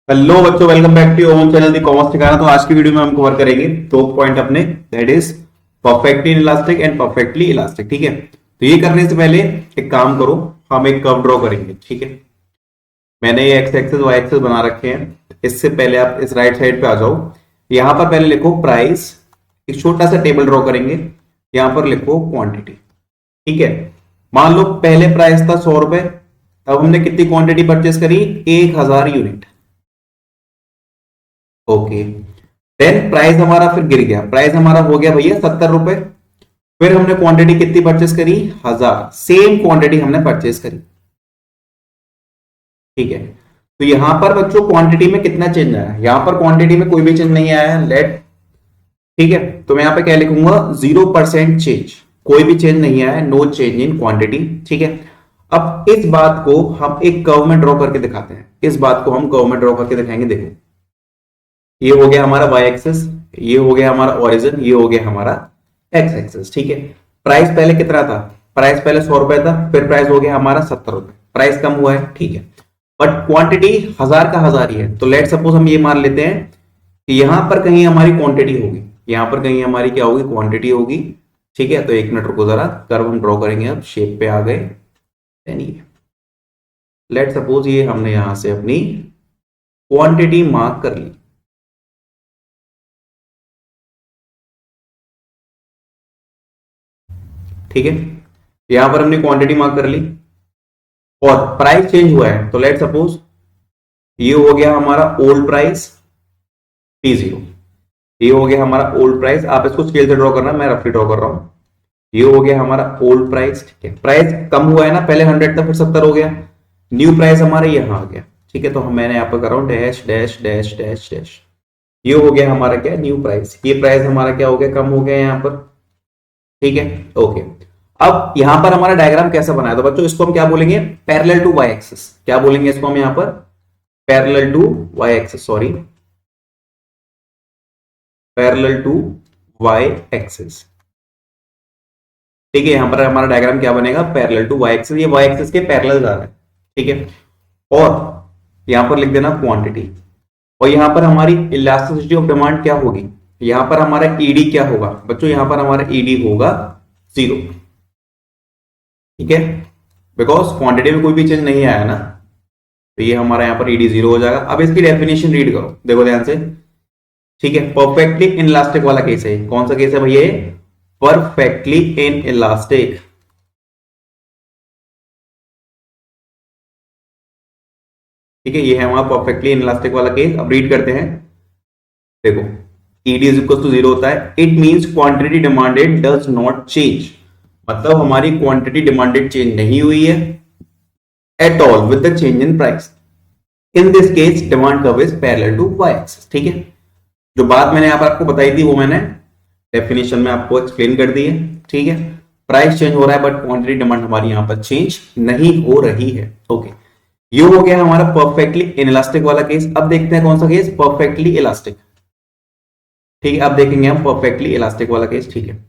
Hello बच्चों, welcome back to own channel the commerce ठिकाना। तो आज की वीडियो में हम कवर करेंगे दो पॉइंट अपने, that is perfectly elastic and perfectly elastic. ठीक है, तो ये करने से पहले एक काम करो, हम एक कर्व ड्रॉ करेंगे। ठीक है, मैंने ये एक्स एक्सेस वाई एक्सेस बना रखे हैं। इससे पहले आप इस राइट साइड पे आ जाओ, यहां पर पहले लिखो प्राइस, एक छोटा सा टेबल ड्रॉ करेंगे। यहां पर लिखो क्वांटिटी। ठीक है, मान लो पहले प्राइस था 100 रुपए, तब हमने कितनी क्वांटिटी परचेस करी? 1000 यूनिट। ओके, देन प्राइस हमारा फिर गिर गया, प्राइस हमारा हो गया भैया 70 रुपए। फिर हमने क्वांटिटी कितनी परचेस करी? 1000, सेम क्वांटिटी हमने परचेस करी। ठीक है, तो यहां पर बच्चों क्वांटिटी में कितना चेंज आया? यहां पर क्वांटिटी में कोई भी चेंज नहीं आया है, लेट। ठीक है, तो मैं यहां पे क्या लिखूंगा? 0% चेंज, कोई भी चेंज नहीं आया है, नो चेंज इन क्वांटिटी। ठीक है, अब इस बात को हम एक कर्व में ड्रॉ करके दिखाते हैं। इस बात को हम कर्व में ड्रॉ करके दिखाएंगे। देखो, ये हो गया हमारा वाई एक्सेस, ये हो गया हमारा ओरिजिन, ये हो गया हमारा एक्स एक्सेस। ठीक है, प्राइस पहले कितना था? प्राइस पहले 100 रुपए था, फिर प्राइस हो गया हमारा 70 रुपए, प्राइस कम हुआ है। ठीक है, बट क्वांटिटी 1000 का 1000 ही है। तो लेट सपोज हम ये मान लेते हैं कि यहां पर कहीं हमारी क्वांटिटी होगी, यहां पर कहीं हमारी क्या होगी? क्वांटिटी होगी। ठीक है, तो एक मिनट रुको जरा, कर्व हम ड्रॉ करेंगे। अब शेप पे आ गए, लेट सपोज ये हमने यहां से अपनी क्वांटिटी मार्क कर ली। ठीक है, यहां पर हमने क्वांटिटी मार्क कर ली और प्राइस चेंज हुआ है। तो लेट सपोज ये हो गया हमारा ओल्ड प्राइस T0, ये हो गया हमारा ओल्ड प्राइस। आप इसको स्केल से ड्रॉ करना, मैं रफली ड्रॉ कर रहा हूं। ये हो गया हमारा ओल्ड प्राइस। ठीक है, प्राइस कम हुआ है ना, पहले 100 था फिर 70 हो गया। न्यू प्राइस हमारा यहां आ गया। ठीक है, तो मैंने यहां पर कर रहा हूं dash dash dash dash dash. ये हो गया हमारा क्या? New price. ये प्राइस हमारा क्या हो गया? कम हो गया यहां पर। ठीक है, ओके। अब यहां पर हमारा डायग्राम कैसा बनाया? तो बच्चों इसको हम क्या बोलेंगे? Parallel to Y axis. क्या बोलेंगे इसको हम यहां पर? Parallel to Y axis, sorry, parallel to Y axis. ठीक है, यहां पर हमारा डायग्राम क्या बनेगा? Parallel to Y axis. ये वाई एक्सिस के पैरेलल जा रहा है। ठीक है, और यहां पर लिख देना क्वांटिटी। और यहां पर हमारी इलास्टिसिटी ऑफ डिमांड क्या होगी? यहां पर हमारा ईडी क्या होगा बच्चों? यहां पर हमारा ईडी होगा 0। ठीक है, बिकॉज क्वांटिटी में कोई भी चेंज नहीं आया ना, तो ये हमारा यहां पर ईडी 0 हो जाएगा। अब इसकी डेफिनेशन रीड करो, देखो ध्यान से। ठीक है, परफेक्टली इन इलास्टिक वाला केस है। कौन सा केस है भैया? Perfectly in elastic. ठीक है, ये है हमारा परफेक्टली इन इलास्टिक वाला केस। अब रीड करते हैं। देखो, ईडी इज इक्वल टू 0 होता है, it means quantity demanded does not change. मतलब हमारी क्वांटिटी डिमांडेड चेंज नहीं हुई है at all with the change in price. In this case demand curve is parallel to Y axis. ठीक है, जो बात मैंने यहां पर आपको बताई थी वो मैंने डेफिनेशन में आपको एक्सप्लेन कर दी है। ठीक है, प्राइस चेंज हो रहा है बट क्वांटिटी डिमांड हमारी यहां पर चेंज नहीं हो रही है। ओके, ये हो गया हमारा परफेक्टली इनइलास्टिक वाला केस। अब देखते हैं कौन सा केस? Perfectly elastic. ठीक है, अब देखेंगे हम परफेक्टली इलास्टिक वाला केस। ठीक है,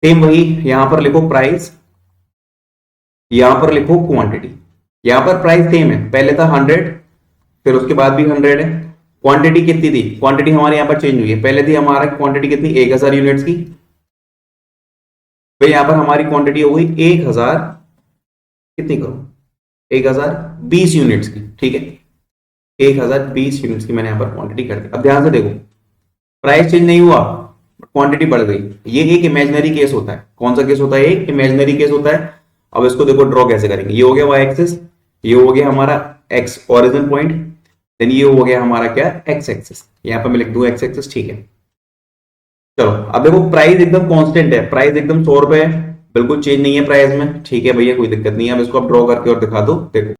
सेम वही, यहां पर लिखो प्राइस, यहां पर लिखो क्वांटिटी। यहां पर प्राइस सेम है, पहले था 100, फिर उसके बाद भी 100 है। क्वांटिटी कितनी थी? क्वांटिटी हमारे यहां पर चेंज हुई है। पहले थी हमारा क्वांटिटी कितनी? 1000 यूनिट्स की। फिर यहां पर हमारी क्वांटिटी हो गई 1000, कितनी करो? 1020 यूनिट्स की। ठीक है, 1020 यूनिट्स की मैंने यहां पर क्वांटिटी कर दी। अब ध्यान से देखो, प्राइस चेंज नहीं हुआ, क्वांटिटी बढ़ गई। ये एक इमेजिनरी केस होता है। कौन सा केस होता है? एक इमेजिनरी केस होता है। अब इसको देखो ड्रॉ कैसे करेंगे। ये हो गया वाई एक्सिस, ये हो गया हमारा एक्स ओरिजिन पॉइंट, देन ये हो गया हमारा क्या? X axis. यहां पर मैं लिख दूं एक्स एक्सिस। ठीक है, चलो अब देखो, प्राइस एकदम कांस्टेंट है, प्राइस एकदम 100 रुपए है, बिल्कुल चेंज नहीं है प्राइस में। ठीक है भैया, कोई दिक्कत नहीं है। अब इसको आप ड्रॉ करके और दिखा दो। देखो,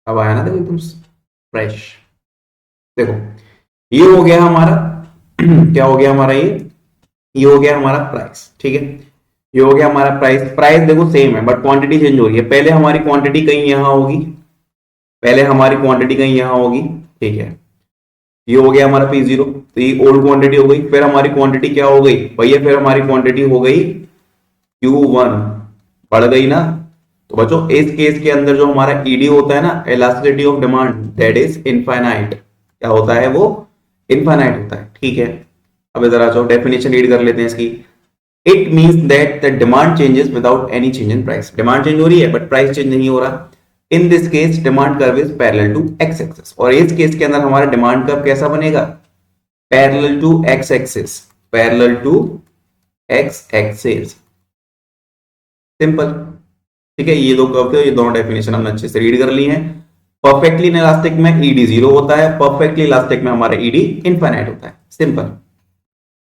अब आया ना, देखो एकदम फ्रेश। देखो, ये हो गया हमारा क्या हो गया हमारा? ये हो गया हमारा प्राइस। ठीक है, ये हो गया हमारा प्राइस। प्राइस देखो सेम है बट क्वांटिटी चेंज हो रही है। पहले हमारी क्वांटिटी कहीं यहां होगी, पहले हमारी क्वांटिटी कहीं यहां होगी। ठीक है, ये हो गया हमारा P0, तो ये ओल्ड क्वांटिटी हो गई। फिर हमारी क्वांटिटी क्या हो गई भैया? फिर हमारी क्वांटिटी हो गई Q1, बढ़ गई ना। तो बच्चों इस केस के अंदर जो हमारा ईडी होता है ना, elasticity of demand, that is infinite. क्या होता है वो? इनफाइनाइट होता है। ठीक है, अब इधर आ जाओ, डेफिनेशन रीड कर लेते हैं इसकी। It means that the demand changes without any change in price. Demand change हो रही है बट प्राइस चेंज नहीं हो रहा। In this case demand curve is parallel to x axis. और इस केस के अंदर हमारा डिमांड कर्व कैसा बनेगा? Parallel to x axis, parallel to x axis. Simple. ठीक है, ये दो कर्व थे, ये दोनों डेफिनेशन हमने अच्छे से रीड कर ली हैं। परफेक्टली इलास्टिक में ईडी जीरो होता है, परफेक्टली इलास्टिक में हमारा ईडी इनफाइनाइट होता है। सिंपल।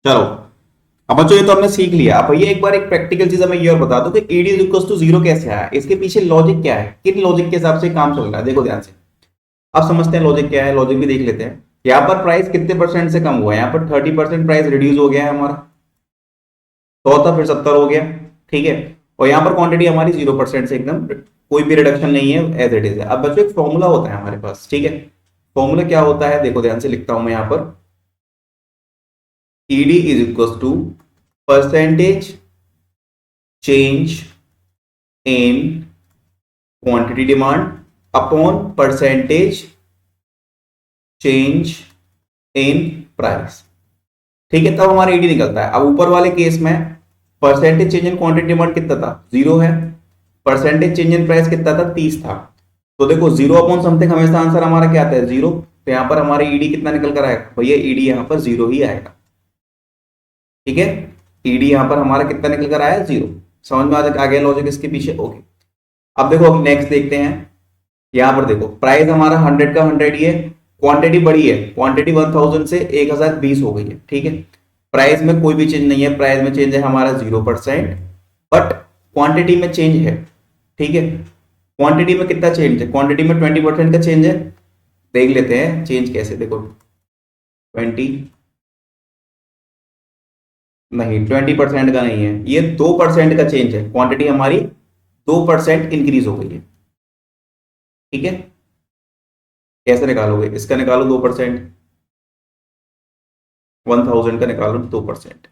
चलो अब बच्चों ये तो हमने सीख लिया। अब भैया एक बार एक प्रैक्टिकल चीज हमें ये और बता दो कि E D is equal to zero कैसे आया, इसके पीछे लॉजिक क्या है, किन लॉजिक के हिसाब से काम चल रहा है। देखो ध्यान से, अब समझते हैं लॉजिक क्या है। लॉजिक भी देख लेते हैं। यहाँ पर प्राइस कितने परसेंट से कम हुआ है? यहाँ पर 30% प्राइस रिड्यूस हो गया है हमारा, 100 था फिर 70 हो गया। ठीक है, और यहाँ पर क्वांटिटी हमारी 0% से एकदम कोई भी रिडक्शन नहीं है, एज इट इज है। अब बच्चों एक फॉर्मूला होता है हमारे पास। ठीक है, फॉर्मूला क्या होता है? देखो ध्यान से लिखता हूं मैं यहाँ पर, E D is equal to percentage change in quantity demand upon percentage change in price. ठीक है, तब हमारा ईडी निकलता है। अब ऊपर वाले केस में percentage change in quantity demand कितना था? 0 है। परसेंटेज चेंज इन प्राइस कितना था? 30 था। तो देखो 0 अपॉन समथिंग हमेशा आंसर हमारा क्या आता है? 0। तो यहां पर हमारे ईडी कितना निकल कर आएगा? भैया ईडी यहां पर 0 ही आएगा। ठीक है, ईडी यहां पर हमारा कितना निकल कर आया? 0। समझ में आ गया लॉजिक इसके पीछे? ओके, अब देखो अब नेक्स्ट देखते हैं। यहां पर देखो प्राइस हमारा 100 का 100 ही है, क्वांटिटी बड़ी है, क्वांटिटी 1000 से 1020 हो गई है। ठीक है, प्राइस में कोई भी चेंज नहीं है, प्राइस में चेंज है हमारा 0%, बट क्वांटिटी में चेंज है। ठीक है, क्वांटिटी में कितना चेंज है? क्वांटिटी में 20% का चेंज है। देख लेते हैं चेंज कैसे। देखो 20 नहीं, 20% का नहीं है, ये 2% का चेंज है। क्वांटिटी हमारी 2% इंक्रीज हो गई है। ठीक है, कैसे निकालोगे इसका? निकालो 2%, 1000 का निकालो 2%।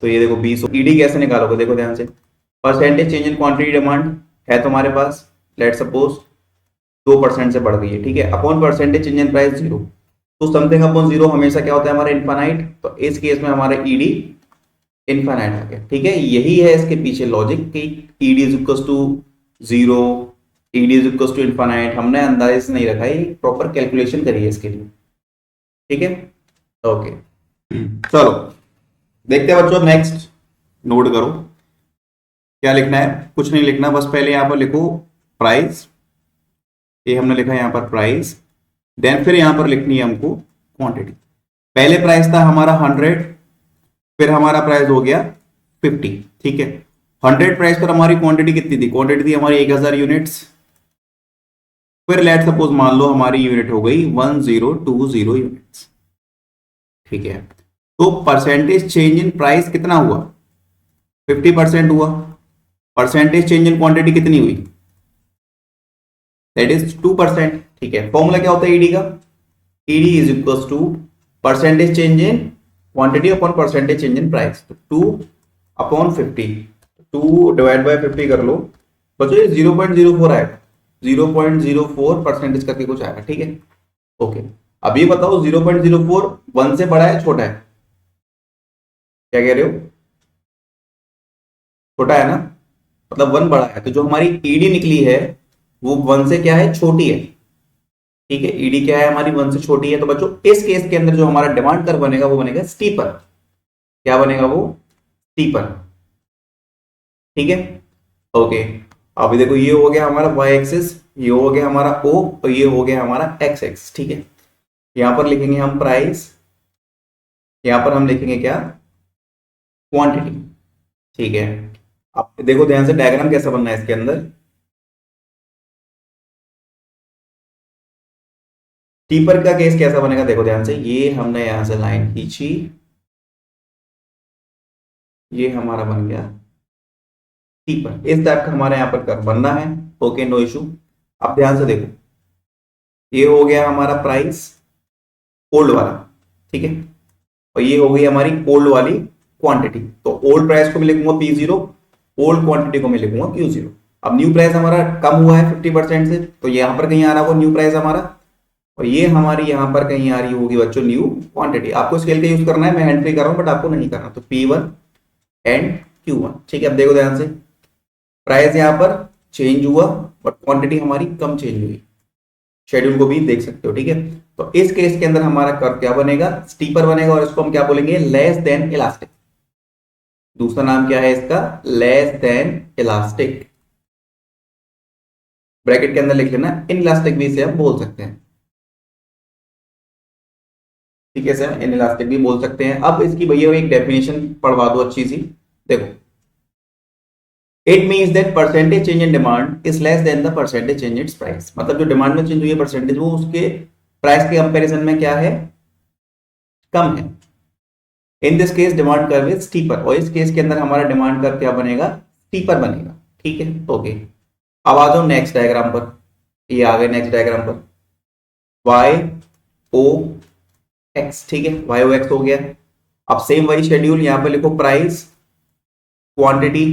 तो ये देखो 20। ईडी कैसे निकालोगे? देखो ध्यान से, percentage change in quantity demand है तुम्हारे पास, लेट सपोज 2% से बढ़ गई है। ठीक है, upon percentage change in price 0। तो समथिंग अपॉन 0 हमेशा क्या होता है? हमारा इनफाइनाइट। तो इस केस में हमारा ईडी इनफाइनाइट आ गया। ठीक है, यही है इसके पीछे लॉजिक कि E D is equal to 0, E D is equal to infinite. हमने अंदाजे से नहीं रखा है, प्रॉपर कैलकुलेशन करी है इसके लिए। ठीक है, ओके चलो देखते हैं बच्चों। नेक्स्ट नोट करो, क्या लिखना है? कुछ नहीं लिखना, बस पहले यहां पर लिखो प्राइस। ये हमने लिखा है यहाँ पर प्राइस, देन फिर यहां पर लिखनी है हमको क्वांटिटी। पहले प्राइस था हमारा 100, फिर हमारा प्राइस हो गया 50। ठीक है, 100 प्राइस पर हमारी क्वांटिटी कितनी थी? क्वांटिटी थी हमारी 1000 यूनिट्स। फिर लेट सपोज मान लो हमारी यूनिट हो गई 1020 यूनिट्स। ठीक है, तो परसेंटेज चेंज इन प्राइस कितना हुआ? 50% हुआ। परसेंटेज चेंज इन क्वांटिटी कितनी हुई? That is 2%। ठीक है, फॉर्मूला क्या होता है ईडी का? E D is equal to percentage change in quantity upon percentage change in price. तो 2 अपॉन 50, 2 डिवाइड बाय 50 कर लो बच्चों, ये 0.04 आएगा, 0.04 परसेंटेज करके कुछ आएगा। ठीक है, ओके। अब ये बताओ 0.04 1 से बड़ा है छोटा है? क्या कह रहे हो? छोटा है ना, मतलब 1 बड़ा है। तो जो हमारी ईडी निकली है वो 1 से क्या है? छोटी है। ठीक है, ईडी क्या है हमारी? 1 से छोटी है। तो बच्चों इस केस के अंदर जो हमारा डिमांड कर्व बनेगा वो बनेगा स्टीपर। क्या बनेगा वो? स्टीपर। ठीक है, ओके। अभी देखो ये हो गया हमारा y एक्सिस, ये हो गया हमारा O, और ये हो गया हमारा x एक्सिस। ठीक है, यहां पर लिखेंगे हम प्राइस, यहां पर हम लिखेंगे क्या? क्वांटिटी। ठीक है, अब देखो ध्यान से डायग्राम कैसा बनना है इसके अंदर। स्टीपर का केस कैसा बनेगा? देखो ध्यान से, ये हमने यहां से लाइन खींची, ये हमारा बन गया स्टीपर। इस टाइप का हमारे यहां पर कर्व बनना है। Okay, no issue. अब ध्यान से देखो, ये हो गया हमारा प्राइस ओल्ड वाला। ठीक है, और ये हो गई हमारी ओल्ड वाली क्वांटिटी। तो ओल्ड प्राइस को मैं लिखूंगा P0, ओल्ड क्वांटिटी को मैं लिखूंगा Q0। अब न्यू प्राइस हमारा कम हुआ है 50% से, तो यहाँ पर कहीं आ रहा होगा न्यू प्राइस हमारा, और ये हमारी यहाँ पर कहीं आ रही होगी बच्चों न्यू क्वांटिटी। आपको स्केल का यूज करना है, मैं हैंड फ्री कर रहा हूँ बट आपको नहीं करना। तो P1 एंड Q1, ठीक है। अब देखो ध्यान से, प्राइस यहाँ पर चेंज हुआ बट क्वांटिटी हमारी कम चेंज हुई। शेड्यूल को भी देख सकते हो, ठीक है। तो इस केस के अंदर हमारा कर्व क्या बनेगा, स्टीपर बनेगा, और इसको हम क्या बोलेंगे, लेस देन इलास्टिक। दूसरा नाम क्या है इसका, लेस देन इलास्टिक। ब्रैकेट के अंदर लिख लेना, इन इलास्टिक भी इसे हम बोल सकते हैं, ठीक है सर, इन इलास्टिक भी बोल सकते हैं। अब इसकी भैया एक डेफिनेशन पढ़वा दो अच्छी सी, देखो, it means that percentage change in demand is less than the percentage change in price. मतलब जो डिमांड में चेंज हुई है परसेंटेज, वो उसके प्राइस के कंपैरिजन में क्या है, कम है। In this case demand curve is steeper, और इस केस के अंदर हमारा डिमांड कर्व क्या बनेगा, स्टीपर बनेगा, ठीक है। ओके, अब आ जाओ नेक्स्ट डायग्राम पर। ये आ गए नेक्स्ट डायग्राम पर, वाई ओ एक्स, ठीक है, वाई ओ एक्स हो गया। अब सेम वही शेड्यूल यहां पर लिखो, प्राइस क्वांटिटी,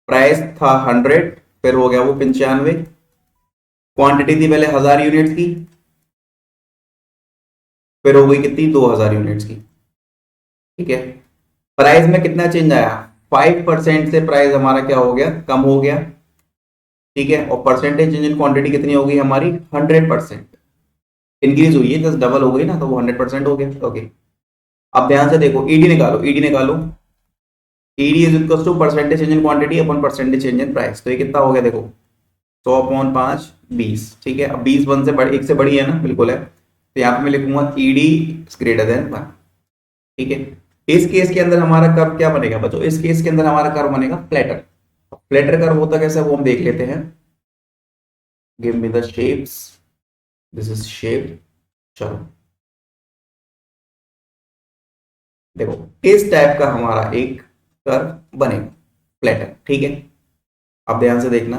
प्राइस था 100, फिर हो गया वो 95, क्वांटिटी थी पहले 1000 यूनिट्स की, फिर हो गई कितनी, 2000 यूनिट्स की, ठीक है। प्राइस में कितना चेंज आया, 5% से प्राइस हमारा क्या हो गया, कम हो गया, ठीक है। और परसेंटेज चेंज इन क्वांटिटी कितनी हो गई हमारी, 100% इंक्रीज हुई है, जस्ट डबल हो गई ना, तो वो 100% हो गया। ओके, अब ध्यान से देखो, ईडी निकालो, ईडी निकालो, E D is equal to percentage change in quantity upon percentage change in price. तो ये कितना हो गया, देखो 100/5 20, ठीक है। अब 20 1 से बड़ी, 1 से बड़ी है ना, बिल्कुल है। तो यहाँ पे मैं लिखूंगा ईडी ग्रेटर देन 1, ठीक है। इस केस के अंदर हमारा कर्व क्या बनेगा बच्चों, इस केस के अंदर हमारा कर्व बनेगा फ्लैटर। फ्लैटर कर्व होता कैसे वो हम देख लेते हैं। Give me the shapes, this is shape. चलो देखो, इस टाइप का हमारा एक कर्व बनेगा फ्लैटर, ठीक है। अब ध्यान से देखना,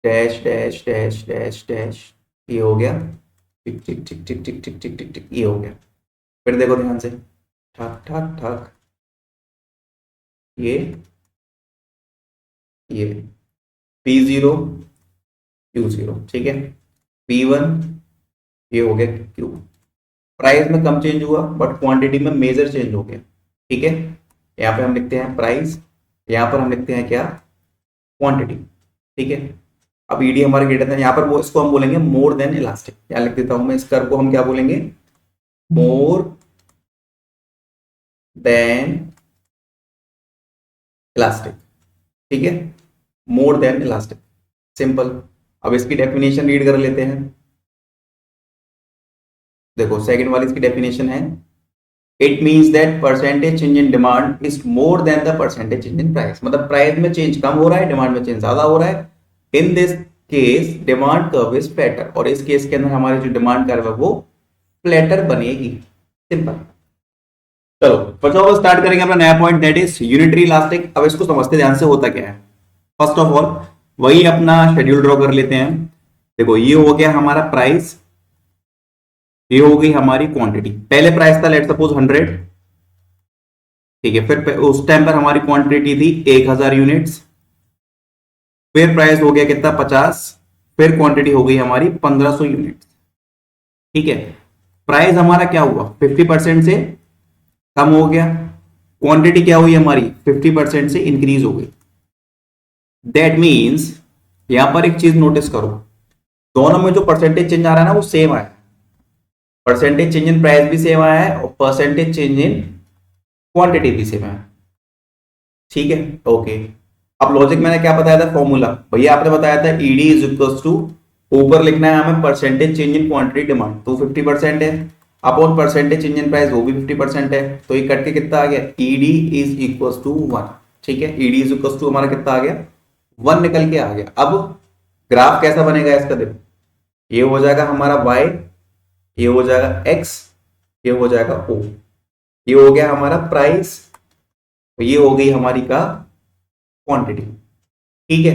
dash dash dash dash dash, ये हो गया, टिक टिक टिक टिक टिक टिक टिक टिक टिक, ये हो गया। फिर देखो ध्यान से, ठक ठक ठक, ये P0 Q0, ठीक है। P1, ये हो गया Q। प्राइस में कम चेंज हुआ बट क्वांटिटी में मेजर चेंज हो गया, ठीक है। यहाँ पे हम लिखते हैं प्राइस, यहाँ पर हम लिखते हैं क्या, क्वांटिटी, ठीक है। अब ईडी हमारे ग्रेटर देन, यहाँ पर वो इसको हम बोलेंगे मोर देन इलास्टिक। यहाँ लिख देता हूं मैं, इस कर्व को हम क्या बोलेंगे, मोर देन इलास्टिक, ठीक है, मोर देन इलास्टिक, सिंपल। अब इसकी डेफिनेशन रीड कर लेते हैं। देखो सेकंड वाली इसकी डेफिनेशन है, it means that percentage change in demand is more than the percentage change in price. मतलब प्राइस में चेंज कम हो रहा है, डिमांड में चेंज ज्यादा हो रहा है। In this case demand curve is flatter, और इस केस के अंदर हमारी जो डिमांड कर्व है वो फ्लैटर बनेगी, सिंपल। चलो बच्चों, अब स्टार्ट करेंगे अपना नया point, that is unitary elastic. अब इसको समझते ध्यान से होता क्या है। फर्स्ट ऑफ ऑल वही अपना शेड्यूल ड्रॉ कर लेते हैं। देखो ये हो गया हमारा प्राइस, ये हो गई हमारी क्वांटिटी। पहले प्राइस था लेट सपोज 100, ठीक है। फिर उस टाइम पर हमारी क्वांटिटी थी 1000 यूनिट्स, फिर प्राइस हो गया कितना 50, फिर क्वांटिटी हो गई हमारी 1500 यूनिट्स, ठीक है। प्राइस हमारा क्या हुआ, 50% से कम हो गया, क्वांटिटी क्या हुई हमारी 50% से इंक्रीज हो गई। दैट मीन्स यहां पर एक चीज नोटिस करो, दोनों में जो परसेंटेज चेंज आ रहा है ना वो सेम आया, परसेंटेज चेंज इन प्राइस भी सेम आया है और परसेंटेज चेंज इन क्वांटिटी भी सेम आया, ठीक है। ओके, अब लॉजिक मैंने क्या बताया था, फॉर्मूला भैया आपने बताया था, ईडी इज इक्वल टू, ऊपर लिखना है हमें percentage change in quantity demand, तो 50% है, upon percentage change in price वो भी 50% है, तो ये कट के कितना आ गया, ईडी इज इक्वल टू 1, ठीक है। ईडी इज इक्वल टू हमारा कितना आ गया, 1 निकल के आ गया। अब ग्राफ कैसा बनेगा इसका, देखो ये हो जाएगा हमारा y, ये हो जाएगा x, ये हो जाएगा o, ये हो गया हमारा प्राइस, ये हो गई हमारी का क्वांटिटी, ठीक है।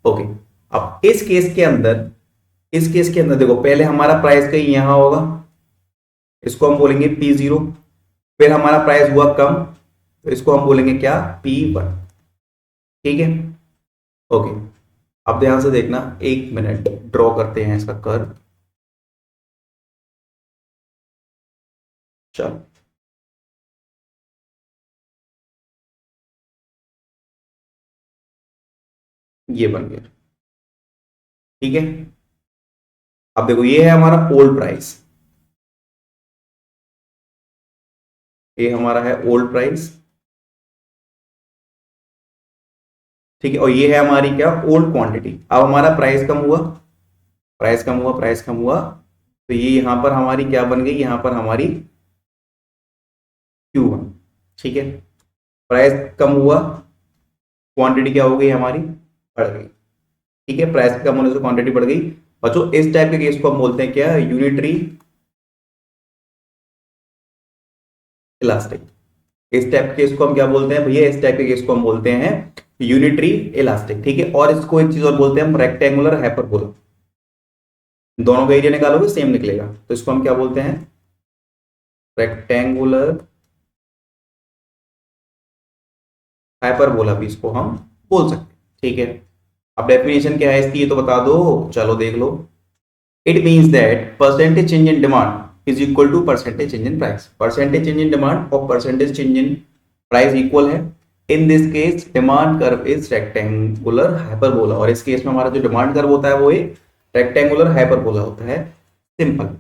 ओके, अब इस केस के अंदर, इस केस के अंदर देखो, पहले हमारा प्राइस कहीं यहां होगा, इसको हम बोलेंगे P0। फिर हमारा प्राइस हुआ कम, तो इसको हम बोलेंगे क्या, P1। ठीक है, ओके। अब ध्यान से देखना, एक मिनट ड्रॉ करते हैं इसका कर्व। चलो, ये बन गया। ठीक है, अब देखो ये है हमारा ओल्ड प्राइस, ये हमारा है ओल्ड प्राइस। ठीक है, और ये है हमारी क्या, ओल्ड क्वांटिटी। अब हमारा प्राइस कम हुआ, प्राइस कम हुआ, प्राइस कम हुआ, तो ये यहां पर हमारी क्या बन गई, यहां पर हमारी Q1। ठीक है, प्राइस कम हुआ, क्वांटिटी क्या हो गई हमारी, बढ़ गई। ठीक है, प्राइस कम होने से क्वांटिटी बढ़ गई। बच्चों इस टाइप के केस को हम बोलते हैं क्या, यूनिटरी इलास्टिक। इस टाइप के केस को हम क्या बोलते हैं भैया, इस टाइप के केस को हम बोलते हैं यूनिटरी इलास्टिक। ठीक है, और इसको एक चीज और बोलते हैं हम, रेक्टेंगुलर हाइपरबोला। दोनों का एरिया निकालोगे सेम निकलेगा, तो इसको हम क्या बोलते हैं, रेक्टेंगुलर हाइपरबोला भी इसको हम बोल सकते हैं। ठीक है, अब डेफिनेशन क्या है इसकी, ये तो बता दो, चलो देख लो। It means that percentage change in demand is equal to percentage change in price. Percentage change in demand और percentage change in price equal है। In this case demand curve is rectangular hyperbola, और इस case में हमारा जो demand curve होता है वो एक रेक्टेंगुलर हाइपरबोला होता है। सिंपल।